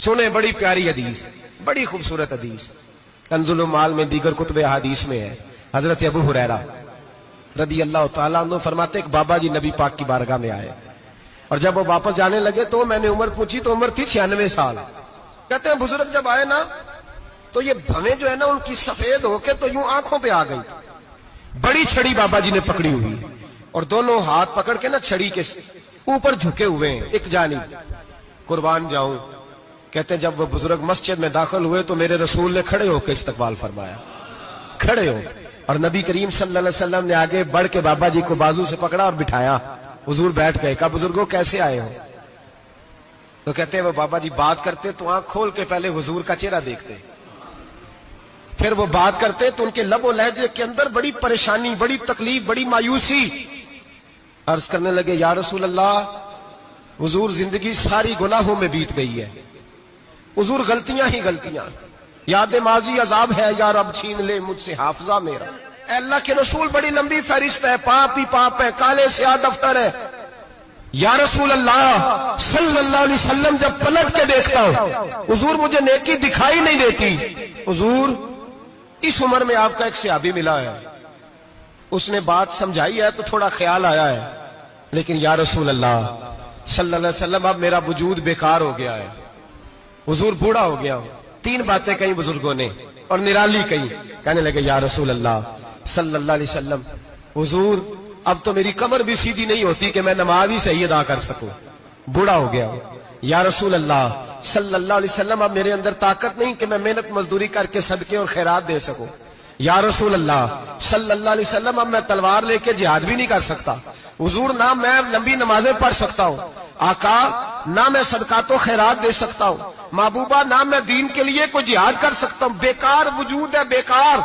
سنے بڑی پیاری حدیث، بڑی خوبصورت حدیث، کنزُ المال میں دیگر کتب احادیث میں ہے۔ حضرت ابو ہریرہ رضی اللہ تعالیٰ عنہ فرماتے ایک بابا جی نبی پاک کی بارگاہ میں آئے، اور جب وہ واپس جانے لگے تو میں نے عمر پوچھی تو عمر تھی 96 سال۔ کہتے ہیں بزرگ جب آئے نا تو یہ بھویں جو ہے نا ان کی سفید ہو کے تو یوں آنکھوں پہ آ گئی، بڑی چھڑی بابا جی نے پکڑی ہوئی اور دونوں ہاتھ پکڑ کے نا چھڑی کے اوپر جھکے ہوئے ہیں ایک جانب، قربان جاؤں۔ کہتے ہیں جب وہ بزرگ مسجد میں داخل ہوئے تو میرے رسول نے کھڑے ہو کے استقبال فرمایا، کھڑے ہو، اور نبی کریم صلی اللہ علیہ وسلم نے آگے بڑھ کے بابا جی کو بازو سے پکڑا اور بٹھایا۔ حضور بیٹھ گئے، کہا بزرگوں کیسے آئے ہو؟ تو کہتے ہیں وہ بابا جی بات کرتے تو آنکھ کھول کے پہلے حضور کا چہرہ دیکھتے، پھر وہ بات کرتے تو ان کے لب و لہجے کے اندر بڑی پریشانی، بڑی تکلیف، بڑی مایوسی۔ عرض کرنے لگے یا رسول اللہ، حضور زندگی ساری گناہوں میں بیت گئی ہے، حضور غلطیاں ہی غلطیاں، یاد ماضی عذاب ہے، یا رب چھین لے مجھ سے حافظہ میرا۔ اے اللہ کے رسول بڑی لمبی فہرست ہے، پاپ ہی پاپ ہے، کالے سیاہ دفتر ہے۔ یا رسول اللہ صلی اللہ علیہ وسلم جب پلٹ کے دیکھتا ہوں حضور مجھے نیکی دکھائی نہیں دیتی۔ حضور اس عمر میں آپ کا ایک صحابی ملا ہے، اس نے بات سمجھائی ہے تو تھوڑا خیال آیا ہے، لیکن یا رسول اللہ صلی اللہ علیہ وسلم اب میرا وجود بیکار ہو گیا ہے، حضور بوڑھا ہو گیا ہوں۔ 3 باتیں کہیں بزرگوں نے اور نرالی کہیں، کہنے لگے یا رسول اللہ صلی اللہ علیہ وسلم، حضور اب تو میری کمر بھی سیدھی نہیں ہوتی کہ میں نماز ہی صحیح ادا کر سکوں، بوڑھا ہو گیا ہوں۔ یا رسول اللہ صلی اللہ علیہ وسلم اب میرے اندر طاقت نہیں کہ میں محنت مزدوری کر کے صدقے اور خیرات دے سکوں۔ یا رسول اللہ صلی اللہ علیہ وسلم اب میں تلوار لے کے جہاد بھی نہیں کر سکتا، حضور نہ میں لمبی نمازیں پڑھ سکتا ہوں، آقا نہ میں صدقات و خیرات دے سکتا ہوں، محبوبہ نہ میں دین کے لیے کوئی جہاد کر سکتا ہوں، بیکار وجود ہے، بیکار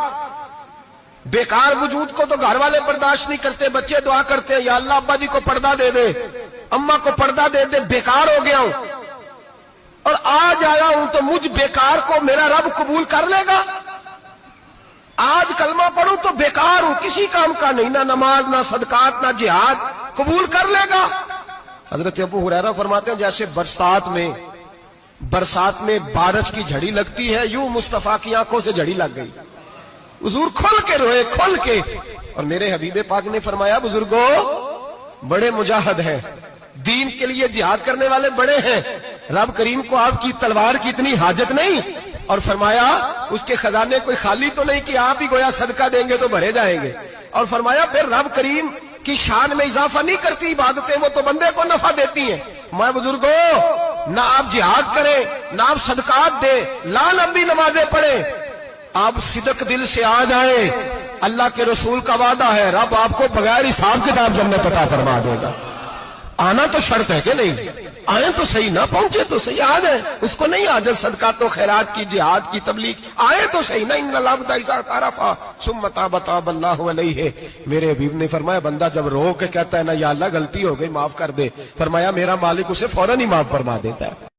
بیکار وجود کو تو گھر والے برداشت نہیں کرتے، بچے دعا کرتے ہیں یا اللہ ابا جی کو پردہ دے دے، اماں کو پردہ دے دے، بیکار ہو گیا ہوں اور آج آیا ہوں تو مجھ بیکار کو میرا رب قبول کر لے گا؟ آج کلمہ پڑھوں تو بیکار ہوں، کسی کام کا نہیں، نہ نماز نہ صدقات نہ جہاد، قبول کر لے گا؟ حضرت ابو ہریرہ فرماتے ہیں جیسے برسات میں بارش کی جھڑی لگتی ہے، یوں مصطفیٰ کی آنکھوں سے جھڑی لگ گئی، حضور کھل کے روئے، کھل کے۔ اور میرے حبیب پاک نے فرمایا بزرگوں بڑے مجاہد ہیں، دین کے لیے جہاد کرنے والے بڑے ہیں، رب کریم کو آپ کی تلوار کی اتنی حاجت نہیں، اور فرمایا اس کے خزانے کوئی خالی تو نہیں کہ آپ ہی گویا صدقہ دیں گے تو بھرے جائیں گے، اور فرمایا پھر رب کریم کی شان میں اضافہ نہیں کرتی عبادتیں، وہ تو بندے کو نفع دیتی ہیں۔ میں بزرگوں نہ آپ جہاد کریں نہ آپ صدقات دیں، لا لمبی نمازیں پڑھیں، آپ صدق دل سے آ جائیں، اللہ کے رسول کا وعدہ ہے رب آپ کو بغیر حساب کتاب جنت عطا فرما دے گا۔ آنا تو شرط ہے کہ نہیں؟ آئیں تو صحیح، نہ پہنچے تو صحیح، آ جائیں، اس کو نہیں عادت صدقات و خیرات کی، جہاد کی، تبلیغ، آئے تو صحیح نا۔ ان العبد اذا اعترف ثم تاب تاب اللہ علیہ۔ میرے حبیب نے فرمایا بندہ جب رو کے کہتا ہے نا یا اللہ غلطی ہو گئی معاف کر دے، فرمایا میرا مالک اسے فوراً ہی معاف فرما دیتا ہے۔